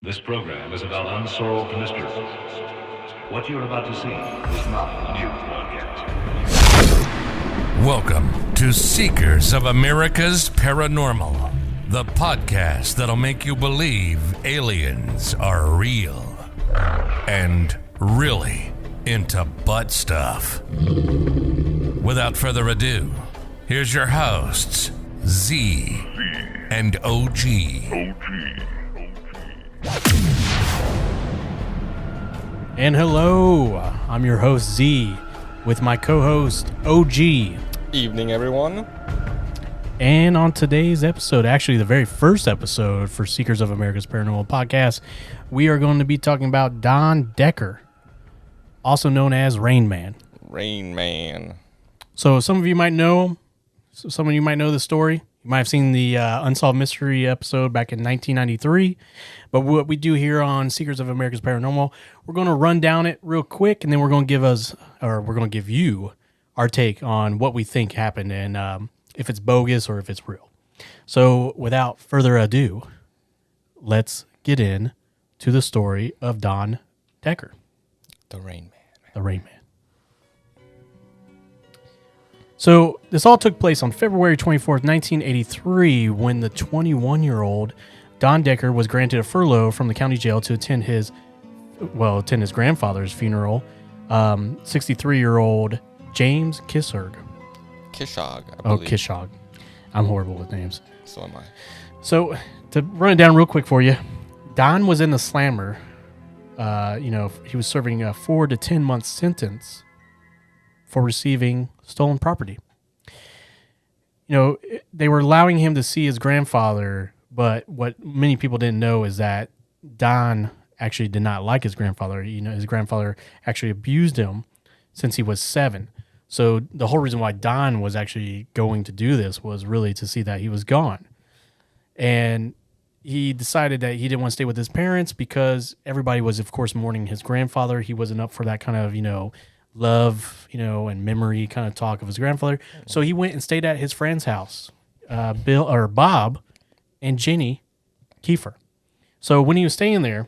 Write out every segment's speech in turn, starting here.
This program is about unsolved mysteries. What you're about to see is not a news broadcast. Welcome to Seekers of America's Paranormal, the podcast that'll make you believe aliens are real and really into butt stuff. Without further ado, here's your hosts, Z and OG. And hello, I'm your host Z with my co-host OG. Evening, everyone. And on today's episode, actually the very first episode for Seekers of America's Paranormal podcast, we are going to be talking about Don Decker, also known as Rain Man. Rain Man. So some of you might know the story. You might have seen the Unsolved Mystery episode back in 1993. But what we do here on Seekers of America's Paranormal, we're going to run down it real quick, and then we're going to give you our take on what we think happened and if it's bogus or if it's real. So without further ado, let's get in to the story of Don Decker. The Rain Man. The Rain Man. So this all took place on February 24th, 1983, when the 21-year-old Don Decker was granted a furlough from the county jail to attend his grandfather's funeral. 63-year-old James Kishog. Kishog, I Oh, believe. Kishog. I'm horrible with names. So am I. So to run it down real quick for you, Don was in the slammer. He was serving a 4 to 10 month sentence for receiving stolen property. They were allowing him to see his grandfather, but what many people didn't know is that Don actually did not like his grandfather. His grandfather actually abused him since he was 7. So the whole reason why Don was actually going to do this was really to see that he was gone. And he decided that he didn't want to stay with his parents because everybody was, of course, mourning his grandfather. He wasn't up for that kind of, love, and memory kind of talk of his grandfather. So he went and stayed at his friend's house, Bob and Jenny Kiefer. So when he was staying there,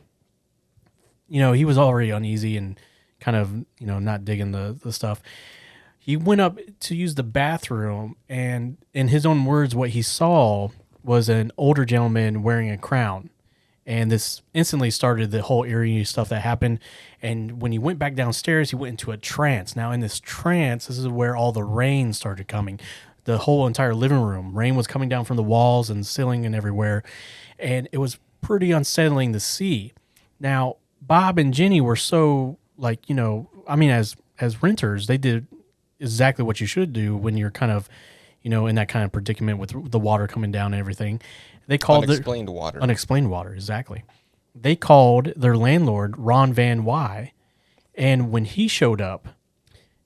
he was already uneasy and kind of, not digging the stuff. He went up to use the bathroom, and in his own words, what he saw was an older gentleman wearing a crown. And this instantly started the whole eerie stuff that happened. And when he went back downstairs, he went into a trance. Now, in this trance, this is where all the rain started coming. The whole entire living room, rain was coming down from the walls and ceiling and everywhere. And it was pretty unsettling to see. Now, Bob and Jenny were so, as renters, they did exactly what you should do when you're kind of, in that kind of predicament with the water coming down and everything. They called unexplained water, exactly. They called their landlord, Ron Van Wy, and when he showed up,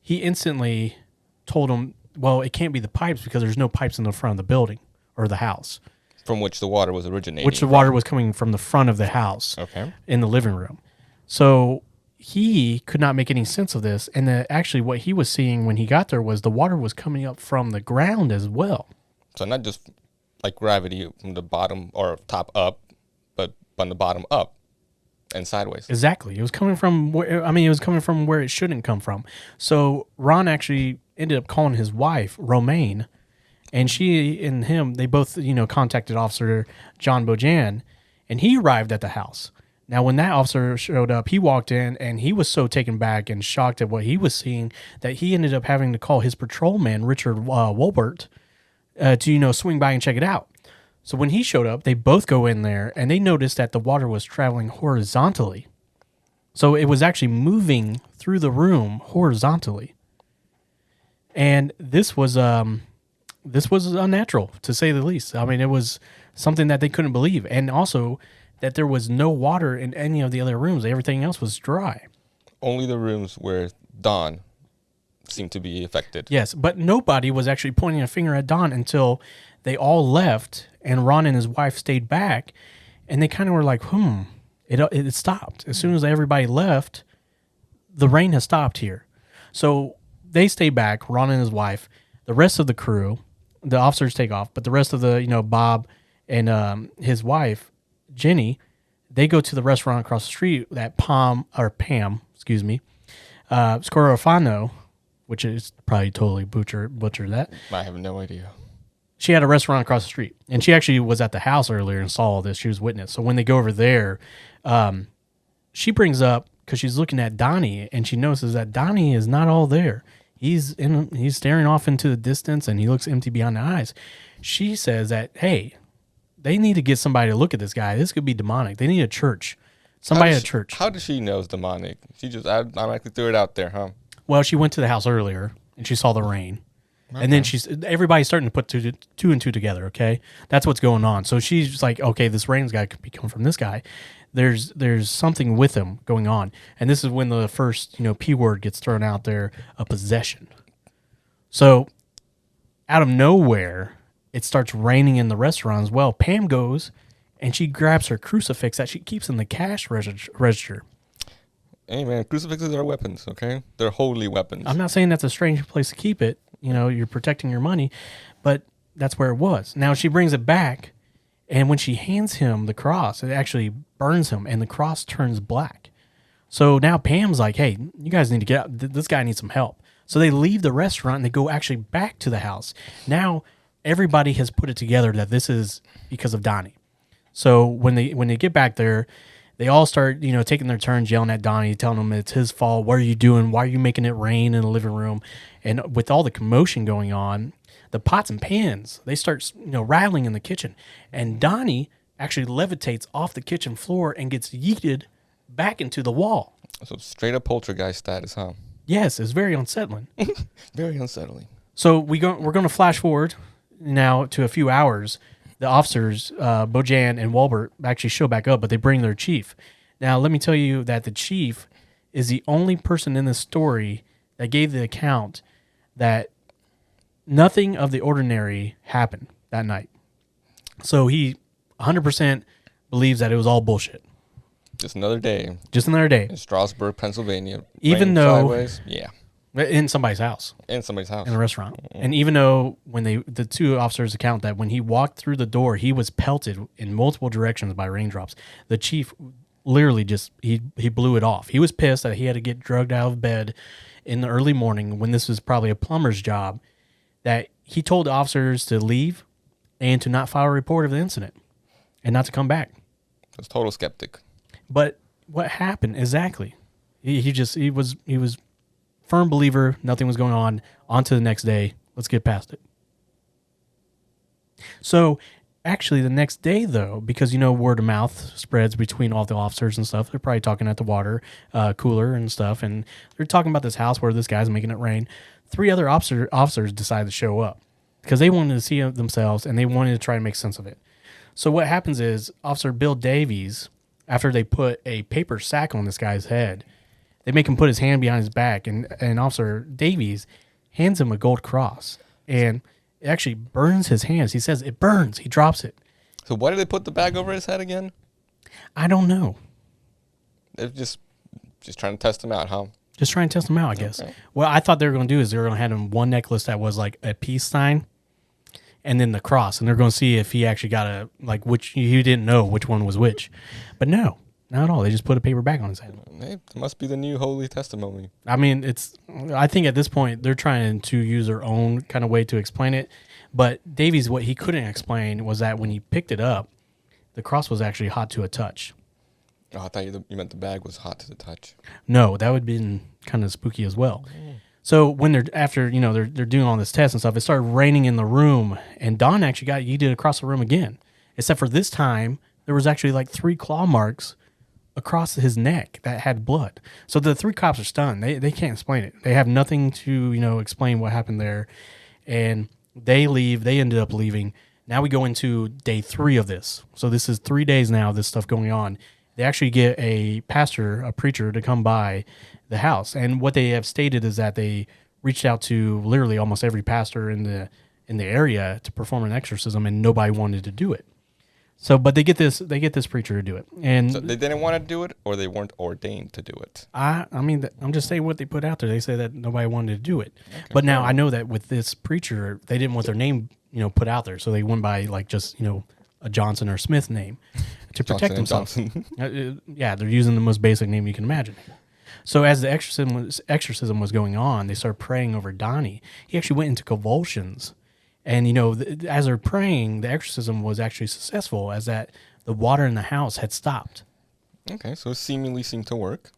he instantly told him, well, it can't be the pipes because there's no pipes in the front of the building or the house. From which the water was originating. Which the water was coming from the front of the house. Okay. In the living room. So he could not make any sense of this, and actually what he was seeing when he got there was the water was coming up from the ground as well. So not just like gravity from the bottom or top up, but from the bottom up and sideways. Exactly. It was coming from where it shouldn't come from. So Ron actually ended up calling his wife, Romaine, and she and him, they both, contacted Officer John Bojan, and he arrived at the house. Now, when that officer showed up, he walked in, and he was so taken back and shocked at what he was seeing that he ended up having to call his patrolman, Richard Wolbert, to, swing by and check it out. So when he showed up, they both go in there, and they noticed that the water was traveling horizontally. So it was actually moving through the room horizontally. And this was unnatural, to say the least. I mean, it was something that they couldn't believe. And also that there was no water in any of the other rooms. Everything else was dry. Only the rooms where Don seemed to be affected. Yes, but nobody was actually pointing a finger at Don until they all left, and Ron and his wife stayed back, and they kind of were like, it stopped. As soon as everybody left, the rain has stopped here. So they stay back, Ron and his wife. The rest of the crew, the officers take off, but the rest of the, Bob and his wife, Jenny, They go to the restaurant across the street that Pam, Scorofano, which is probably totally butchered that. I have no idea. She had a restaurant across the street, and she actually was at the house earlier and saw all this. She was witness. So when they go over there, she brings up, because she's looking at Donnie, and she notices that Donnie is not all there. He's staring off into the distance, and he looks empty behind the eyes. She says that, hey, they need to get somebody to look at this guy. This could be demonic. They need a church. Somebody at a church. How does she know it's demonic? She just automatically threw it out there, huh? Well, she went to the house earlier, and she saw the rain. Okay. And then everybody's starting to put two and two together, okay? That's what's going on. So she's like, okay, this rain's got to be coming from this guy. There's something with him going on. And this is when the first, P word gets thrown out there, a possession. So out of nowhere, it starts raining in the restaurant as well. Pam goes, and she grabs her crucifix that she keeps in the cash register. Hey, man, crucifixes are weapons, okay? They're holy weapons. I'm not saying that's a strange place to keep it. You're protecting your money, but that's where it was. Now she brings it back, and when she hands him the cross, it actually burns him, and the cross turns black. So now Pam's like, hey, you guys need to get out. This guy needs some help. So they leave the restaurant, and they go actually back to the house. Now everybody has put it together that this is because of Donnie. So when they get back there, they all start, taking their turns yelling at Donnie, telling him it's his fault. What are you doing? Why are you making it rain in the living room? And with all the commotion going on, the pots and pans, they start, rattling in the kitchen. And Donnie actually levitates off the kitchen floor and gets yeeted back into the wall. So straight up poltergeist status, huh? Yes, it's very unsettling. Very unsettling. So we're going to flash forward now to a few hours. The officers, Bojan and Walbert, actually show back up, but they bring their chief. Now, let me tell you that the chief is the only person in this story that gave the account that nothing of the ordinary happened that night. So he 100% believes that it was all bullshit. Just another day. Just another day. In Strasburg, Pennsylvania. Even though... Sideways. Yeah. In somebody's house. In somebody's house. In a restaurant. Mm-hmm. And even though when the two officers account that when he walked through the door, he was pelted in multiple directions by raindrops. The chief literally just, he blew it off. He was pissed that he had to get drugged out of bed in the early morning when this was probably a plumber's job, that he told the officers to leave and to not file a report of the incident and not to come back. He was total skeptic. But what happened exactly? He was firm believer, nothing was going on to the next day. Let's get past it. So actually the next day though, because word of mouth spreads between all the officers and stuff, they're probably talking at the water cooler and stuff, and they're talking about this house where this guy's making it rain. 3 other officers decided to show up because they wanted to see it themselves and they wanted to try to make sense of it. So what happens is Officer Bill Davies, after they put a paper sack on this guy's head, they make him put his hand behind his back, and Officer Davies hands him a gold cross, and it actually burns his hands. He says it burns. He drops it. So why did they put the bag over his head again? I don't know. They're just trying to test him out, huh? Just trying to test him out, I guess. Okay. What I thought they were going to do is they were going to have him one necklace that was like a peace sign, and then the cross, and they're going to see if he actually got which he didn't know which one was which. But no. Not at all. They just put a paper bag on his head. It must be the new holy testimony. I mean, I think at this point, they're trying to use their own kind of way to explain it. But Davies, what he couldn't explain was that when he picked it up, the cross was actually hot to a touch. Oh, I thought you meant the bag was hot to the touch. No, that would have been kind of spooky as well. So when they're doing all this test and stuff, it started raining in the room, and Don actually got yeeted across the room again. Except for this time, there was actually 3 claw marks across his neck that had blood. So the 3 cops are stunned. They can't explain it. They have nothing to, explain what happened there. And they leave. They ended up leaving. Now we go into day 3 of this. So this is 3 days now of this stuff going on. They actually get a preacher to come by the house. And what they have stated is that they reached out to literally almost every pastor in the area to perform an exorcism, and nobody wanted to do it. So, but they get this preacher to do it, and so they didn't want to do it, or they weren't ordained to do it. I mean, I'm just saying what they put out there. They say that nobody wanted to do it, okay, but now I know that with this preacher, they didn't want their name, put out there, so they went by just a a Johnson or Smith name to protect Johnson and themselves. Johnson. Yeah, they're using the most basic name you can imagine. So as the exorcism was going on, they started praying over Donnie. He actually went into convulsions. And, as they're praying, the exorcism was actually successful as that the water in the house had stopped. Okay, so it seemingly seemed to work.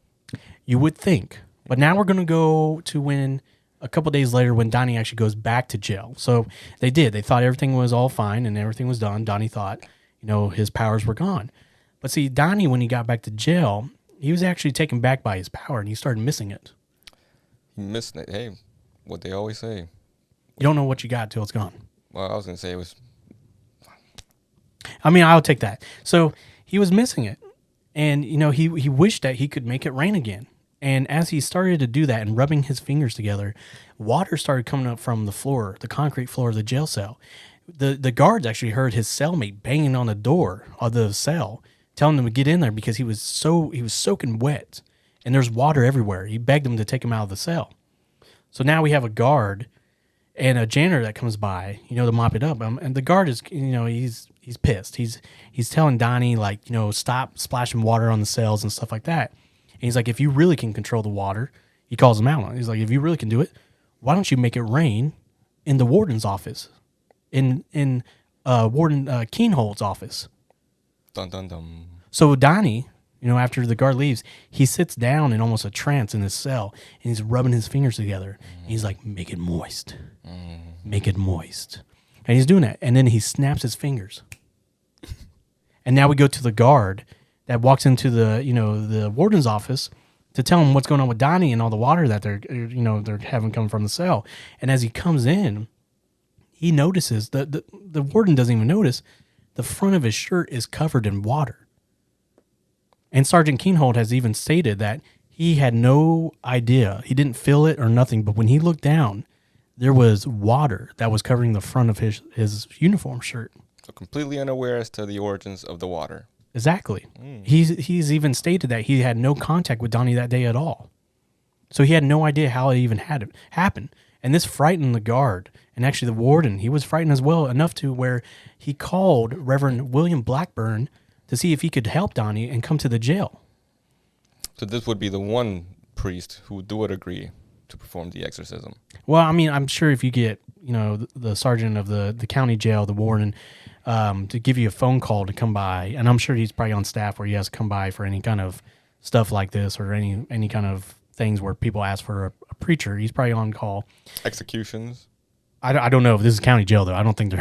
You would think. But now we're going to go to when a couple days later when Donnie actually goes back to jail. So they did. They thought everything was all fine and everything was done. Donnie thought, his powers were gone. But see, Donnie, when he got back to jail, he was actually taken back by his power and he started missing it. He missed it. Hey, what they always say. You don't know what you got till it's gone. Well, I was going to say it was... I'll take that. So he was missing it. And, he wished that he could make it rain again. And as he started to do that and rubbing his fingers together, water started coming up from the floor, the concrete floor of the jail cell. The guards actually heard his cellmate banging on the door of the cell, telling him to get in there because he was soaking wet. And there's water everywhere. He begged them to take him out of the cell. So now we have a guard and a janitor that comes by, to mop it up. And the guard is, he's pissed. He's telling Donnie, stop splashing water on the cells and stuff like that. And he's like, if you really can control the water, he calls him out. He's like, if you really can do it, why don't you make it rain in the warden's office, in Warden Keenhold's office? Dun, dun, dun. So Donnie, after the guard leaves, he sits down in almost a trance in his cell, and he's rubbing his fingers together. And he's like, make it moist. Make it moist. And he's doing that. And then he snaps his fingers. And now we go to the guard that walks into the warden's office to tell him what's going on with Donnie and all the water that they're having come from the cell. And as he comes in, he notices the warden doesn't even notice the front of his shirt is covered in water. And Sergeant Keenhold has even stated that he had no idea. He didn't feel it or nothing. But when he looked down, there was water that was covering the front of his uniform shirt. So completely unaware as to the origins of the water. Exactly. He's even stated that he had no contact with Donnie that day at all. So he had no idea how it even had happened. And this frightened the guard. And actually the warden, he was frightened as well, enough to where he called Reverend William Blackburn to see if he could help Donnie and come to the jail. So this would be the one priest who would agree to perform the exorcism. Well, I'm sure if you get, the sergeant of the county jail, the warden, to give you a phone call to come by, and I'm sure he's probably on staff where he has to come by for any kind of stuff like this or any kind of things where people ask for a preacher. He's probably on call. Executions. I don't know if this is county jail, though. I don't think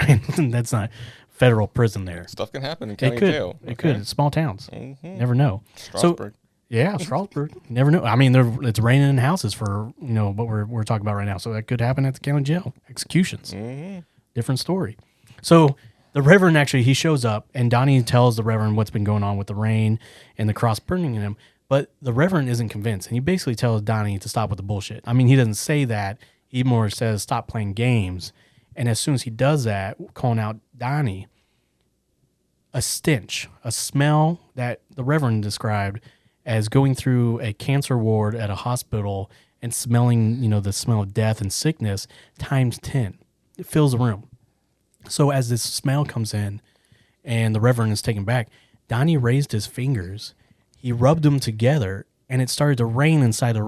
that's not federal prison there. Stuff can happen in county jail. It could. It's small towns. Mm-hmm. Never know. Strasbourg. Yeah, Strasbourg. Never know. It's raining in houses for what we're talking about right now. So that could happen at the county jail. Executions. Mm-hmm. Different story. So the Reverend actually he shows up and Donnie tells the Reverend what's been going on with the rain and the cross burning in him. But the Reverend isn't convinced, and he basically tells Donnie to stop with the bullshit. He doesn't say that. He more says stop playing games. And as soon as he does that, calling out Donnie, a stench, a smell that the Reverend described as going through a cancer ward at a hospital and smelling, the smell of death and sickness times 10. It fills the room. So as this smell comes in and the Reverend is taken back, Donnie raised his fingers, he rubbed them together, and it started to rain inside the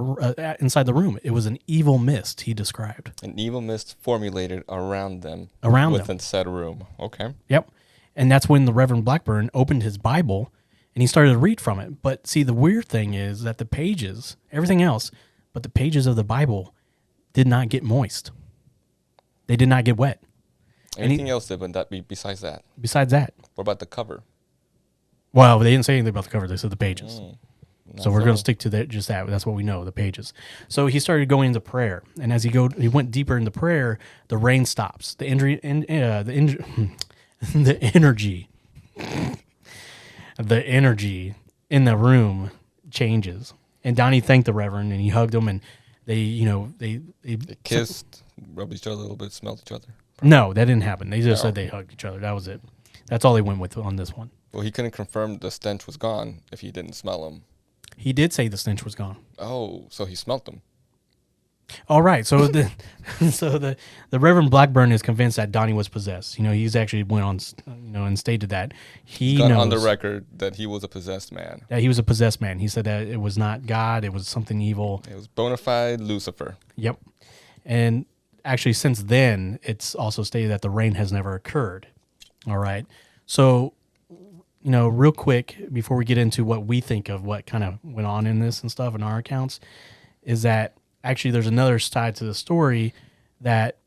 room. It was an evil mist, he described. An evil mist formulated around them. Within said room. Okay. Yep. And that's when the Reverend Blackburn opened his Bible and he started to read from it. But see, the weird thing is that the pages, everything else, but the pages of the Bible did not get moist. They did not get wet. Anything else that would that be besides that? Besides that. What about the cover? Well, they didn't say anything about the cover. They said the pages. So we're going to stick to just that. That's what we know, the pages. So he started going into prayer. And as he went deeper into prayer, the rain stops. The energy in the room changes. And Donnie thanked the Reverend and he hugged him and they kissed, rubbed each other a little bit, smelled each other. No, that didn't happen. They just said they hugged each other. That was it. That's all they went with on this one. Well, he couldn't confirm the stench was gone if he didn't smell them. He did say the stench was gone. Oh, so he smelt them. All right, so the Reverend Blackburn is convinced that Donnie was possessed. He's actually went on, and stated that he Got knows on the record that he was a possessed man. that he was a possessed man. He said that it was not God; it was something evil. It was bona fide Lucifer. Yep. And actually, since then, it's also stated that the rain has never occurred. All right. So, real quick, before we get into what we think of what kind of went on in this and stuff in our accounts, is that actually there's another side to the story that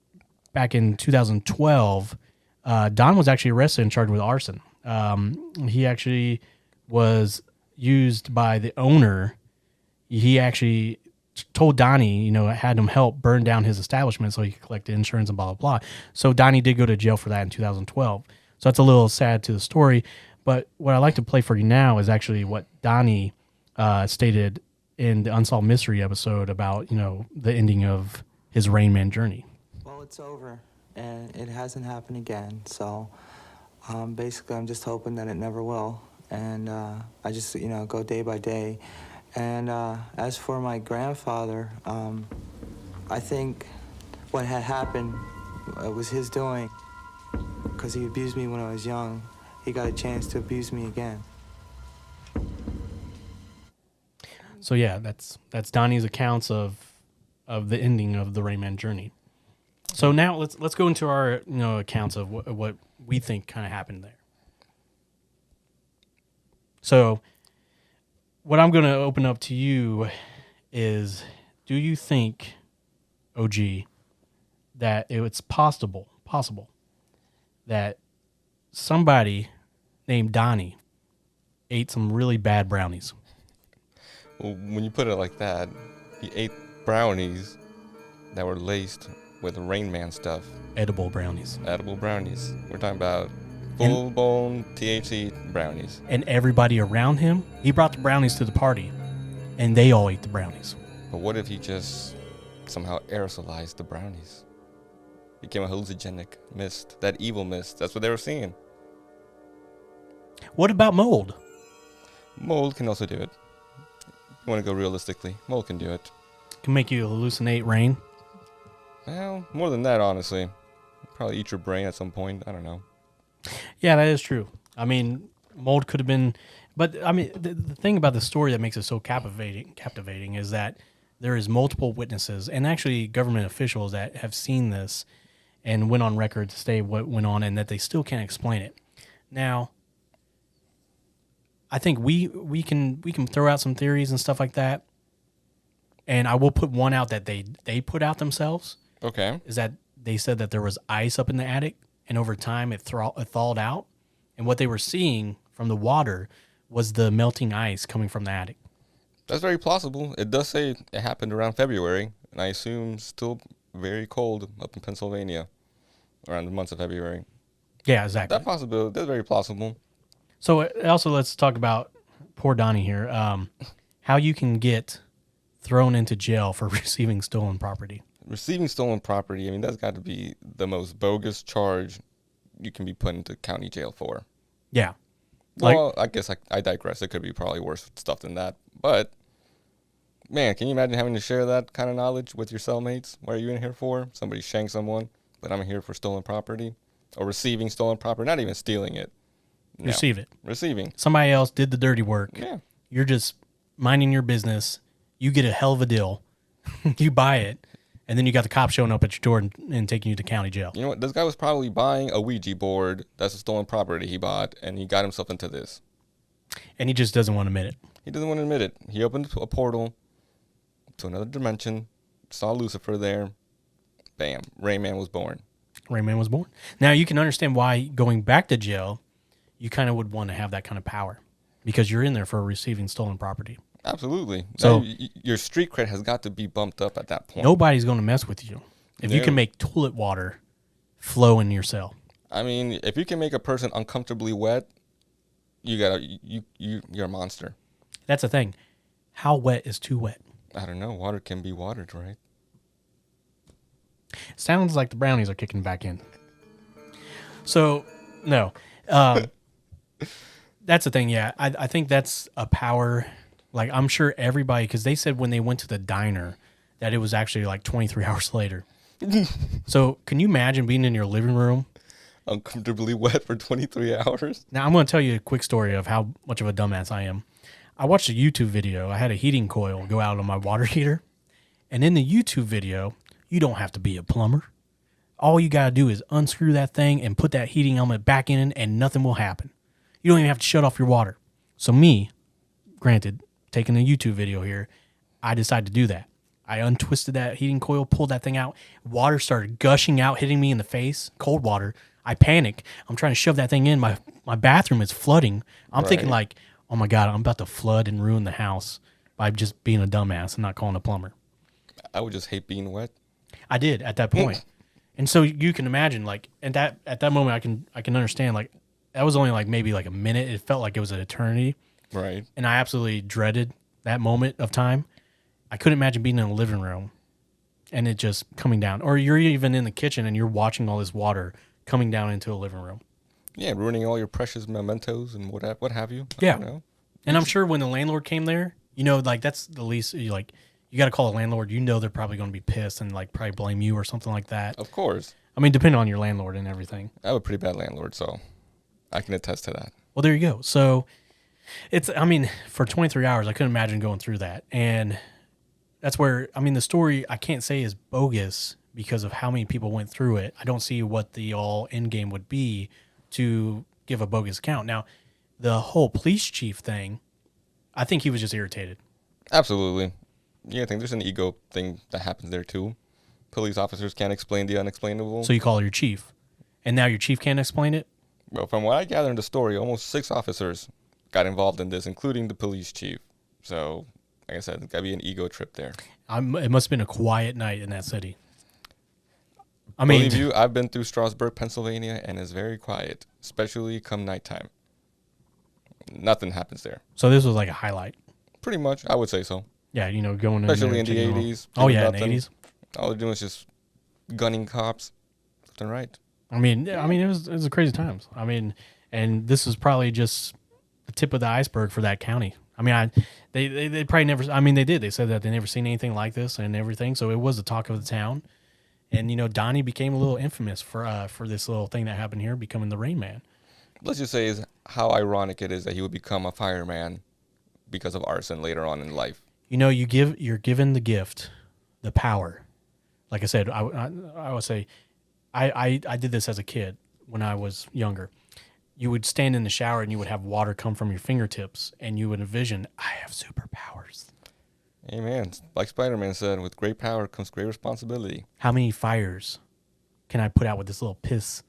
back in 2012, Don was actually arrested and charged with arson. He actually was used by the owner. He actually told Donnie, had him help burn down his establishment so he could collect the insurance and blah, blah, blah. So Donnie did go to jail for that in 2012. So that's a little sad to the story. But what I'd like to play for you now is actually what Donnie stated in the Unsolved Mystery episode about, the ending of his Rain Man journey. Well, it's over, and it hasn't happened again. So basically, I'm just hoping that it never will. And I just, go day by day. And as for my grandfather, I think what had happened was his doing, because he abused me when I was young. He got a chance to abuse me again. So yeah, that's Donnie's accounts of the ending of the Rain Man journey. So now let's go into our accounts of what we think kind of happened there. So what I'm going to open up to you is, do you think, OG, that it's possible that somebody named Donnie ate some really bad brownies? Well, when you put it like that, he ate brownies that were laced with Rain Man stuff. Edible brownies. Edible brownies. We're talking about full-blown THC brownies. And everybody around him, he brought the brownies to the party, and they all ate the brownies. But what if he just somehow aerosolized the brownies? Became a hallucinogenic mist. That evil mist. That's what they were seeing. What about mold? Mold can also do it. You want to go realistically, mold can do it. Can make you hallucinate rain. Well, more than that, honestly. Probably eat your brain at some point. I don't know. Yeah, that is true. I mean, mold could have been, but I mean, the thing about the story that makes it so captivating is that there is multiple witnesses and actually government officials that have seen this and went on record to say what went on, and that they still can't explain it. Now, I think we can throw out some theories and stuff like that, and I will put one out that they put out themselves. Okay. Is that they said that there was ice up in the attic, and over time it thawed out, and what they were seeing from the water was the melting ice coming from the attic. That's very plausible. It does say it happened around February, and I assume still very cold up in Pennsylvania around the months of February. Yeah, exactly. That possibility, that's very plausible. So also let's talk about poor Donnie here. How you can get thrown into jail for receiving stolen property. Receiving stolen property, I mean, that's got to be the most bogus charge you can be put into county jail for. Yeah. Well, I guess I digress. It could be probably worse stuff than that. But, man, can you imagine having to share that kind of knowledge with your cellmates? What are you in here for? Somebody shanked someone, but I'm here for stolen property? Or receiving stolen property, not even stealing it. No. Receive it. Receiving. Somebody else did the dirty work. Yeah. You're just minding your business. You get a hell of a deal. You buy it. And then you got the cops showing up at your door and taking you to county jail. You know what? This guy was probably buying a Ouija board. That's a stolen property he bought, and he got himself into this. And he just doesn't want to admit it. He doesn't want to admit it. He opened a portal to another dimension, saw Lucifer there. Bam. Rain Man was born. Rain Man was born. Now, you can understand why going back to jail, you kind of would want to have that kind of power. Because you're in there for receiving stolen property. Absolutely. So now, your street cred has got to be bumped up at that point. Nobody's going to mess with you if you can make toilet water flow in your cell. I mean, if you can make a person uncomfortably wet, you're a monster. That's the thing. How wet is too wet? I don't know. Water can be watered, right? Sounds like the brownies are kicking back in. So, no. That's the thing, yeah. I think that's a power. Like, I'm sure everybody, because they said when they went to the diner that it was actually like 23 hours later. So can you imagine being in your living room? Uncomfortably wet for 23 hours? Now, I'm going to tell you a quick story of how much of a dumbass I am. I watched a YouTube video. I had a heating coil go out on my water heater. And in the YouTube video, you don't have to be a plumber. All you got to do is unscrew that thing and put that heating element back in, and nothing will happen. You don't even have to shut off your water. So me, granted, taking a YouTube video here, I decided to do that. I untwisted that heating coil, pulled that thing out. Water started gushing out, hitting me in the face, cold water. I panic. I'm trying to shove that thing in. My bathroom is flooding. I'm thinking like, oh my God, I'm about to flood and ruin the house by just being a dumbass and not calling a plumber. I would just hate being wet. I did at that point. And so you can imagine, like, at that moment, I can understand, like, that was only like maybe like a minute. It felt like it was an eternity. Right. And I absolutely dreaded that moment of time. I couldn't imagine being in a living room and it just coming down. Or you're even in the kitchen and you're watching all this water coming down into a living room. Yeah, ruining all your precious mementos and what have you. I Yeah. don't know. And I'm sure when the landlord came there, you know, like, that's the least, you got to call a landlord. You know they're probably going to be pissed and, like, probably blame you or something like that. Of course. I mean, depending on your landlord and everything. I have a pretty bad landlord, so I can attest to that. Well, there you go. So for 23 hours, I couldn't imagine going through that. And that's where, the story I can't say is bogus because of how many people went through it. I don't see what the all end game would be to give a bogus account. Now, the whole police chief thing, I think he was just irritated. Absolutely. Yeah, I think there's an ego thing that happens there too. Police officers can't explain the unexplainable. So you call your chief, and now your chief can't explain it? Well, from what I gather in the story, almost 6 officers got involved in this, including the police chief. So, like I said, it's got to be an ego trip there. It must have been a quiet night in that city. Believe you, I've been through Strasburg, Pennsylvania, and it's very quiet, especially come nighttime. Nothing happens there. So this was like a highlight. Pretty much, I would say so. Yeah, going in especially in there, the 80s. Oh, yeah, in the 80s. All they're doing is just gunning cops left and right. It was crazy times. And this is probably just the tip of the iceberg for that county. They probably never. They did. They said that they never seen anything like this and everything. So it was the talk of the town. And Donnie became a little infamous for this little thing that happened here, becoming the Rain Man. Let's just say is how ironic it is that he would become a fireman because of arson later on in life. You're given the gift, the power. Like I said, I would say, I did this as a kid when I was younger. You would stand in the shower and you would have water come from your fingertips, and you would envision, I have superpowers. Amen. Like Spider-Man said, with great power comes great responsibility. How many fires can I put out with this little piss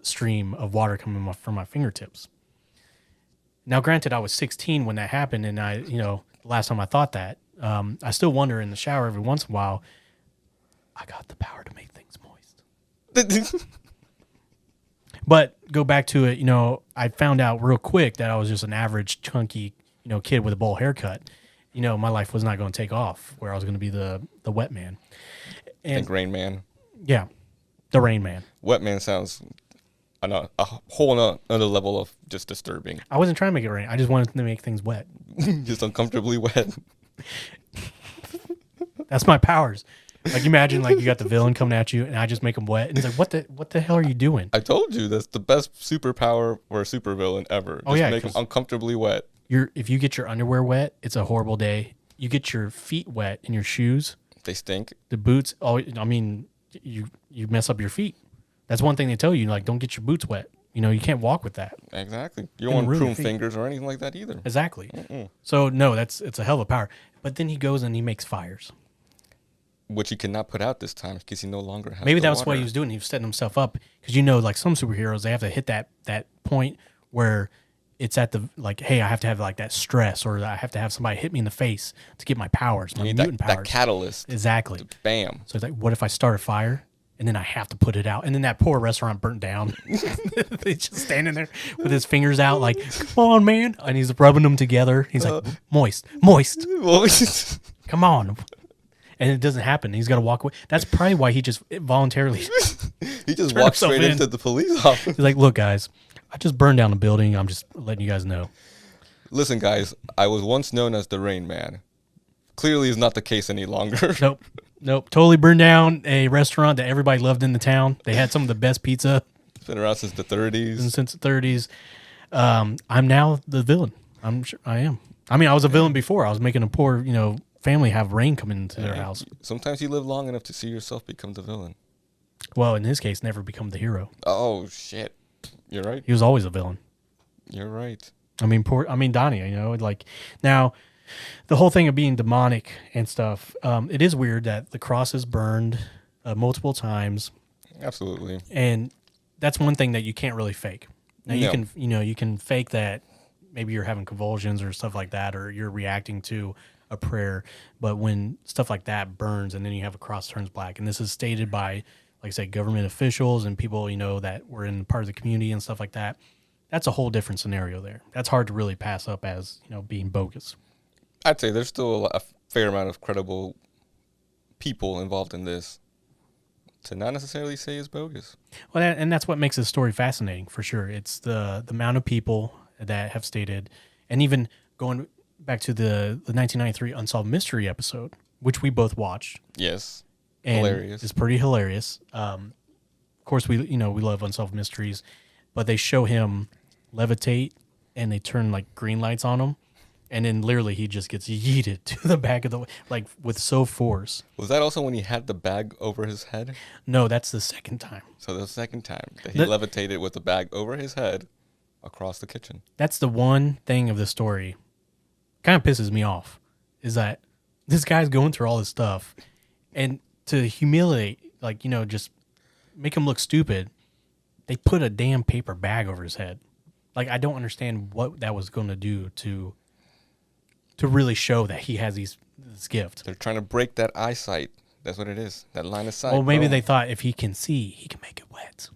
stream of water coming from my fingertips? Now, granted, I was 16 when that happened, and the last time I thought that, I still wonder in the shower every once in a while, I got the power to make things moist. But go back to it, I found out real quick that I was just an average chunky, kid with a bowl haircut. My life was not going to take off where I was going to be the wet man. And, I think Rain Man. Yeah, the Rain Man. Wet Man sounds a whole other level of just disturbing. I wasn't trying to make it rain. I just wanted to make things wet. Just uncomfortably wet. That's my powers. Like, imagine, like, you got the villain coming at you, and I just make him wet. And he's like, what the hell are you doing? I told you, that's the best superpower for a supervillain ever. Oh, just yeah, make him uncomfortably wet. If you get your underwear wet, it's a horrible day. You get your feet wet in your shoes. They stink. The boots, you mess up your feet. That's one thing they tell you, like, don't get your boots wet. You can't walk with that. Exactly. You don't want prune fingers or anything like that either. Exactly. So, no, it's a hell of a power. But then he goes and he makes fires. Which he cannot put out this time because he no longer has Maybe the that's water. what he was doing. He was setting himself up. Because, like some superheroes, they have to hit that point where it's at the, like, hey, I have to have, like, that stress, or I have to have somebody hit me in the face to get my powers, my mutant powers. That catalyst. Exactly. Bam. So it's like, what if I start a fire and then I have to put it out? And then that poor restaurant burnt down. He's just standing there with his fingers out like, come on, man. And he's rubbing them together. He's like, moist. Come on. And it doesn't happen. He's got to walk away. That's probably why he just voluntarily he just walked straight into the police office. He's like, look, guys, I just burned down the building. I'm just letting you guys know. Listen, guys, I was once known as the Rain Man. Clearly is not the case any longer. Nope. Nope. Totally burned down a restaurant that everybody loved in the town. They had some of the best pizza It's been around since the 30s. since the 30s. I'm now the villain. I'm sure I am. I mean, I was a villain before. I was making a poor, family have rain come into their house. Sometimes you live long enough to see yourself become the villain. Well, in his case, never become the hero. Oh, shit. You're right. He was always a villain. You're right. I mean, Donnie, like now the whole thing of being demonic and stuff. It is weird that the cross is burned multiple times. Absolutely. And that's one thing that you can't really fake. Now you can, you can fake that maybe you're having convulsions or stuff like that, or you're reacting to a prayer. But when stuff like that burns and then you have a cross turns black, and this is stated by, like I said, government officials and people, that were in part of the community and stuff like that, that's a whole different scenario there. That's hard to really pass up as, being bogus. I'd say there's still a fair amount of credible people involved in this to not necessarily say it's bogus. Well, and that's what makes this story fascinating, for sure. It's the amount of people that have stated, and even going back to the 1993 Unsolved Mystery episode, which we both watched. Yes. And hilarious. It's pretty hilarious. Of course, we love Unsolved Mysteries, but they show him levitate and they turn like green lights on him. And then literally he just gets yeeted to the back of the, like with so force. Was that also when he had the bag over his head? No, that's the second time. So the second time that he levitated with the bag over his head across the kitchen. That's the one thing of the story kind of pisses me off, is that this guy's going through all this stuff, and to humiliate, just make him look stupid, they put a damn paper bag over his head. Like, I don't understand what that was going to do to really show that he has this gift. They're trying to break that eyesight. That's what it is. That line of sight. Well, maybe they thought if he can see, he can make it wet.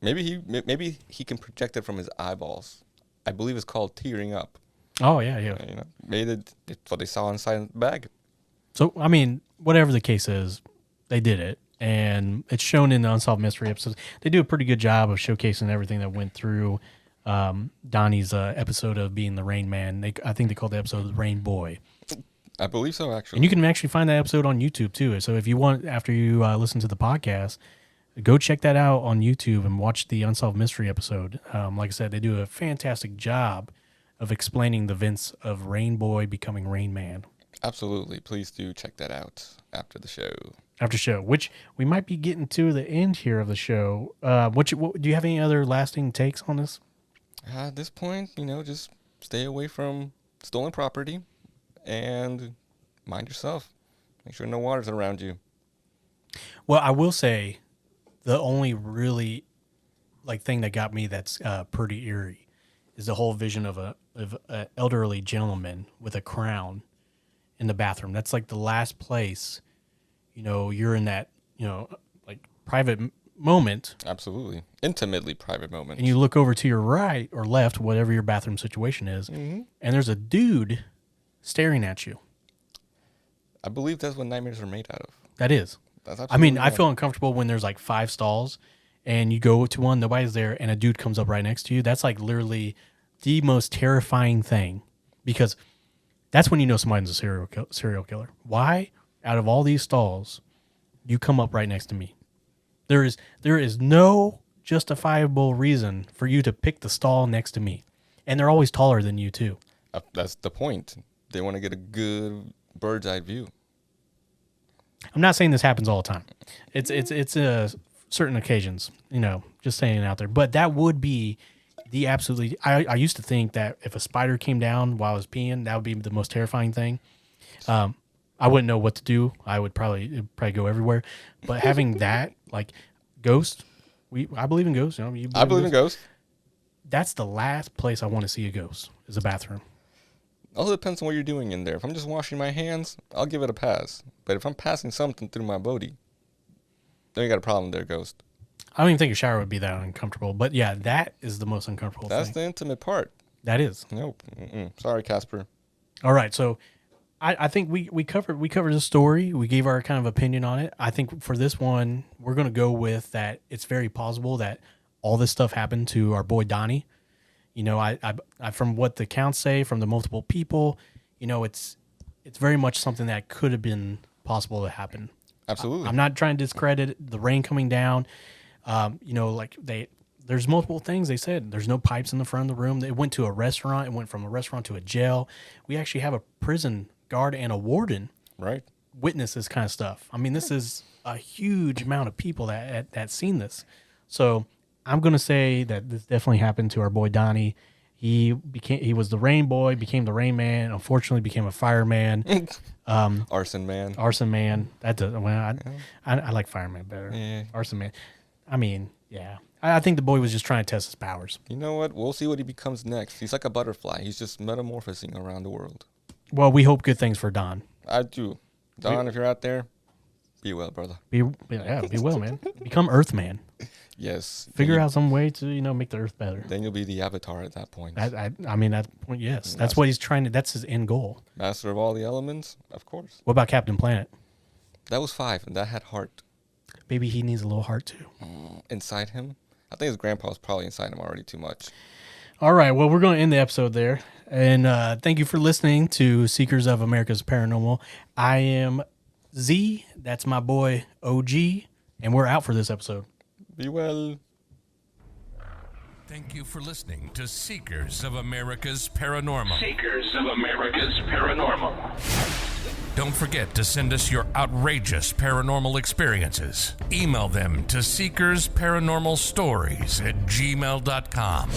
Maybe he can project it from his eyeballs. I believe it's called tearing up. Oh, yeah. Maybe it's what they saw inside the bag. So, I mean, whatever the case is, they did it. And it's shown in the Unsolved Mystery episodes. They do a pretty good job of showcasing everything that went through Donnie's episode of being the Rain Man. I think they called the episode the Rain Boy. I believe so, actually. And you can actually find that episode on YouTube, too. So if you want, after you listen to the podcast, go check that out on YouTube and watch the Unsolved Mystery episode. Like I said, they do a fantastic job of explaining the events of Rain Boy becoming Rain Man. Absolutely. Please do check that out after the show. After show, which we might be getting to the end here of the show. Do you have any other lasting takes on this? At this point, just stay away from stolen property and mind yourself. Make sure no water's around you. Well, I will say the only really thing that got me that's pretty eerie is the whole vision of a elderly gentleman with a crown in the bathroom. That's like the last place, you're in that, private moment. Absolutely. Intimately private moment. And you look over to your right or left, whatever your bathroom situation is, and there's a dude staring at you. I believe that's what nightmares are made out of. That is. That's I mean, right. I feel uncomfortable when there's 5 stalls and you go to one, nobody's there, and a dude comes up right next to you. That's literally the most terrifying thing, because that's when you know somebody's a serial killer. Why, out of all these stalls, you come up right next to me? There is no justifiable reason for you to pick the stall next to me. And they're always taller than you, too. That's the point. They want to get a good bird's eye view. I'm not saying this happens all the time. It's certain occasions, just saying it out there. But that would be the absolutely... I used to think that if a spider came down while I was peeing, that would be the most terrifying thing. I wouldn't know what to do. I would probably go everywhere. But having that, ghost, I believe in ghosts. I believe in ghosts. That's the last place I want to see a ghost, is a bathroom. Also depends on what you're doing in there. If I'm just washing my hands, I'll give it a pass. But if I'm passing something through my body, then you got a problem there, ghost. I don't even think a shower would be that uncomfortable. But yeah, that is the most uncomfortable thing. That's the intimate part. That is. Nope. Sorry, Casper. All right, so I think we covered the story. We gave our kind of opinion on it. I think for this one, we're going to go with that it's very plausible that all this stuff happened to our boy Donnie. I from what the accounts say, from the multiple people, it's very much something that could have been possible to happen. Absolutely. I'm not trying to discredit the rain coming down. There's multiple things they said. There's no pipes in the front of the room. They went to a restaurant. It went from a restaurant to a jail. We actually have a prison guard and a warden Right. witness this kind of stuff. I mean, this is a huge amount of people that seen this. So I'm going to say that this definitely happened to our boy Donnie. He was the rain boy, became the rain man. Unfortunately, became a fireman. Arson man. Arson man. That does. Well, I like fireman better. Yeah. Arson man. I mean, yeah. I think the boy was just trying to test his powers. You know what? We'll see what he becomes next. He's like a butterfly. He's just metamorphosing around the world. Well, we hope good things for Don. I do. Don, if you're out there, be well, brother. Be well, man. Become Earthman. Yes. Figure out some way to make the Earth better. Then you'll be the Avatar at that point. I mean, at that point, yes. That's what he's trying to. That's his end goal. Master of all the elements, of course. What about Captain Planet? That was 5, and that had heart Maybe he needs a little heart too. inside him. I think his grandpa was probably inside him already too much. All right. Well, we're going to end the episode there. And thank you for listening to Seekers of America's Paranormal. I am Z. That's my boy OG. And we're out for this episode. Be well. Thank you for listening to Seekers of America's Paranormal. Seekers of America's Paranormal. Don't forget to send us your outrageous paranormal experiences. Email them to seekersparanormalstories@gmail.com.